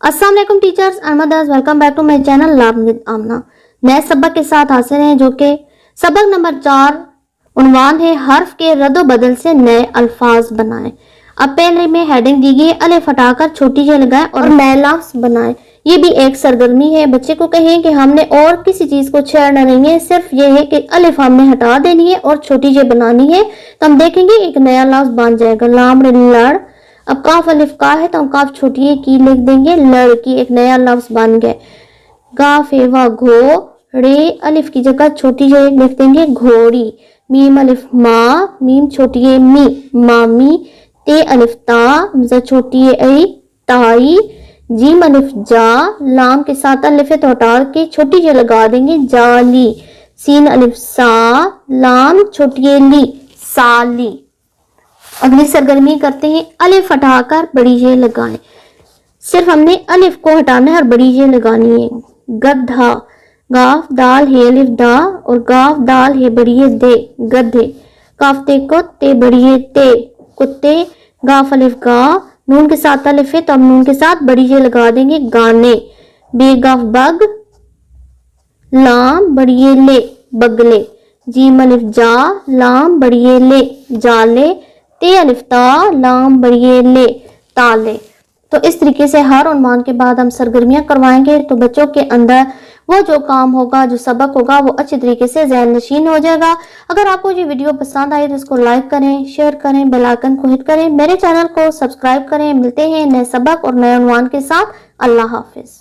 अस्सलाम वालेकुम टीचर्स, अहमदास welcome back to my channel learn with Amna. नए सबक के साथ हाजिर हैं जो कि सबक नंबर 4 उन्वान है हर्फ के रद्द बदल से नए अल्फाज बनाएं। अब पहले में हेडिंग दी गई अलिफ हटाकर छोटी जे लगाएं और नए लफ्ज बनाएं। ये भी एक सरगर्मी है। बच्चे को कहें कि हमने और किसी चीज को छेड़ना नहीं है, सिर्फ ये है कि अलिफ हमने हटा देनी है और छोटी जे बनानी है, तो हम देखेंगे एक नया लफ्ज बन जाएगा। लाम लड़। अब काफ अलिफ का है तो हम काफ छोटी की लिख देंगे, लड़की, एक नया लफ्ज बन गया। गाफ वा घोड़े, अलिफ की जगह छोटी जे लिख देंगे घोड़ी। मीम अलिफ माँ, मीम छोटी है मी, मामी। ते अलिफ ता, मजा छोटी है आई, ताई। जीम अलिफ जा, लाम के साथ अलिफ तो हटा के छोटी जे लगा देंगे, जाली। सीन अलिफ सा, लाम छोटी है ली, साली। अगली सरगर्मी करते हैं अलिफ हटाकर बड़ी जे लगाएं। सिर्फ हमने अलिफ को हटाना है और बड़ी जे लगानी है। गधा, गाफ दाल है अलिफ दा और गाफ दाल है बड़ी है दे, गधे। काफ ते को ते बड़ी है ते, कुत्ते। गाफ अलिफ गा, नून के साथ अलिफ है तो हम नून के साथ बड़ी जे लगा देंगे, गाने। बेगाफ बग, लाम बड़ी है ले, बगले। जीम अलिफ जा, लाम बड़ी है ले, जाले। ते अलिफ्ता, लाम बड़िए ले, ताले। तो इस तरीके से हर उन्वान के बाद हम सरगर्मियां करवाएंगे तो बच्चों के अंदर वो जो काम होगा, जो सबक होगा, वो अच्छी तरीके से ज़हन नशीन हो जाएगा। अगर आपको ये वीडियो पसंद आई तो इसको लाइक करें, शेयर करें, बेल आइकन को हिट करें, मेरे चैनल को सब्सक्राइब करें। मिलते हैं नए सबक और नए उन्वान के साथ। अल्लाह हाफिज।